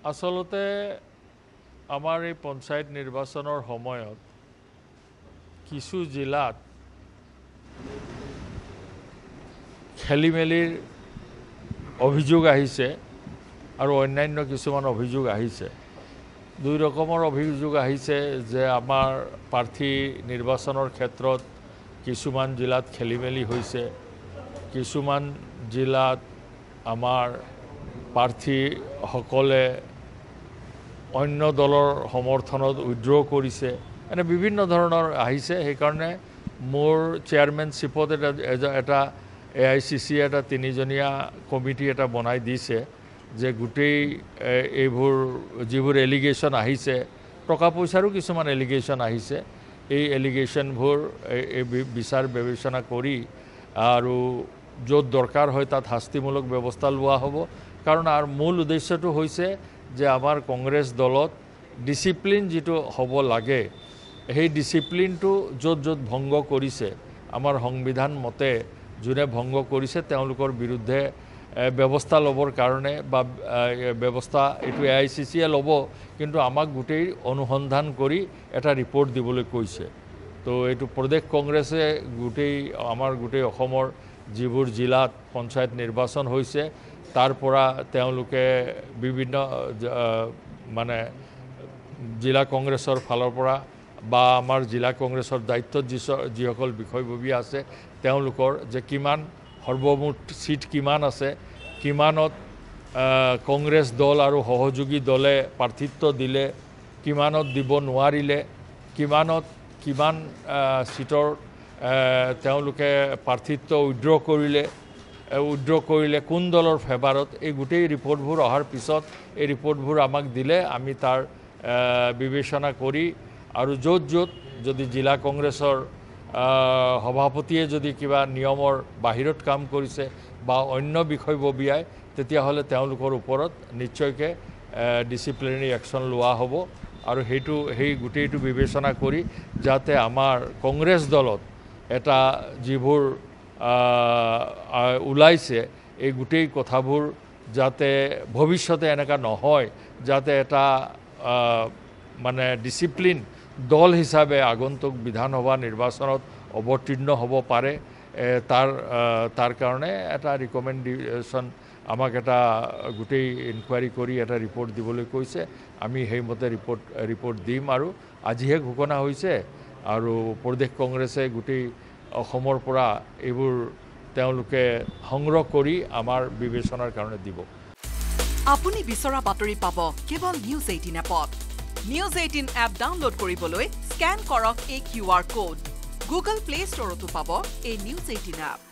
আসলতে আমাৰ এই পঞ্চায়ত নিৰ্বাচনৰ সময়ত কিছু জিলাত খেলিমেলিৰ অভিযোগ আহিছে আৰু অন্যান্য কিছুমান অভিযোগ আহিছে দুই ৰকমৰ অভিযোগ আহিছে যে আমাৰ প্ৰাৰ্থী নিৰ্বাচনৰ ক্ষেত্ৰত কিছুমান জিলাত খেলিমেলি হৈছে কিছুমান জিলাত আমাৰ প্ৰাৰ্থীসকলে অন্য দলৰ সমৰ্থনত উইথড্ৰ কৰিছে এনে বিভিন্ন ধৰণৰ আহিছে সেইকাৰণে মোৰ চেয়াৰমেনশ্বিপত এটা AICC এটা তিনিজনীয়া কমিটি এটা বনাই দিছে যে গোটেই এইবোৰ যিবোৰ এলিগেশ্যন আহিছে টকা পইচাৰো কিছুমান এলিগেশ্যন আহিছে এই এলিগেশ্যনবোৰ বিচাৰ বিবেচনা কৰি আৰু য'ত দৰকাৰ হয় তাত শাস্তিমূলক ব্যৱস্থা লোৱা হ'ব কাৰণ আৰু মূল উদ্দেশ্যটো হৈছে যে আমাৰ কংগ্ৰেছ দলত ডিসিপ্লিন যেটো হ'ব লাগে সেই ডিসিপ্লিনটো য'ত য'ত ভংগ কৰিছে আমাৰ সংবিধান মতে যোনে ভংগ কৰিছে তেওঁলোকৰ বিৰুদ্ধে ব্যৱস্থা ল'বৰ কাৰণে বা ব্যৱস্থা এইটো AICC ল'ব কিন্তু আমাক গোটেই অনুসন্ধান কৰি এটা ৰিপৰ্ট দিবলৈ কৈছে তো এইটো প্ৰদেশ কংগ্ৰেছে গোটেই আমাৰ গোটেই অসমৰ যিবোৰ জিলাত পঞ্চায়ত নিৰ্বাচন হৈছে তাৰ পৰা তেওঁলোকে বিভিন্ন মানে জিলা কংগ্ৰেছৰ ফালৰ পৰা বা আমাৰ জিলা কংগ্ৰেছৰ দায়িত্বত যিসকল বিষয়ববী আছে তেওঁলোকৰ যে কিমান সৰ্বমুঠ সিট কিমান আছে কিমানত কংগ্ৰেছ দল আৰু সহযোগী দলে প্ৰাৰ্থিত্ব দিলে কিমানত দিব নোৱাৰিলে কিমান সিটৰ তেওঁলোকে প্ৰাৰ্থিত্ব উইথড্ৰ কৰিলে কোন দলৰ ফেভাৰত এই গোটেই ৰিপৰ্টবোৰ অহাৰ পিছত এই ৰিপৰ্টবোৰ আমাক দিলে আমি তাৰ বিবেচনা কৰি আৰু য'ত য'ত যদি জিলা কংগ্ৰেছৰ সভাপতিয়ে যদি কিবা নিয়মৰ বাহিৰত কাম কৰিছে বা অন্য বিষয়ববীয়াই তেতিয়াহ'লে তেওঁলোকৰ ওপৰত নিশ্চয়কৈ ডিসিপ্লিনাৰী একশ্যন লোৱা হ'ব আৰু সেই গোটেইটো বিবেচনা কৰি যাতে আমাৰ কংগ্ৰেছ দলত এটা যিবোৰ ওলাইছে এই গোটেই কথাবোৰ যাতে ভৱিষ্যতে এনেকা নহয় যাতে এটা মানে ডিসিপ্লিন দল হিচাপে আগন্তুক বিধানসভা নিৰ্বাচনত অৱতীৰ্ণ হ'ব পাৰে তাৰ কাৰণে এটা ৰিকমেণ্ডেশ্যন আমাক এটা গোটেই ইনকুৱাৰী কৰি এটা ৰিপৰ্ট দিবলৈ কৈছে আমি সেইমতে ৰিপৰ্ট দিম আৰু আজিহে ঘোষণা হৈছে আৰু প্ৰদেশ কংগ্ৰেছে গোটেই অসমৰ পৰা এইবোৰ তেওঁলোকে সংগ্ৰহ কৰি আমাৰ বিবেচনাৰ কাৰণে দিব আপুনি বিচৰা বাতৰি পাব কেৱল নিউজ 18 এপত নিউজ 18 এপ ডাউনলোড কৰিবলৈ স্ক্যান কৰক এই QR কোড গুগল প্লে ষ্টৰতো পাব এই নিউজ 18 এপ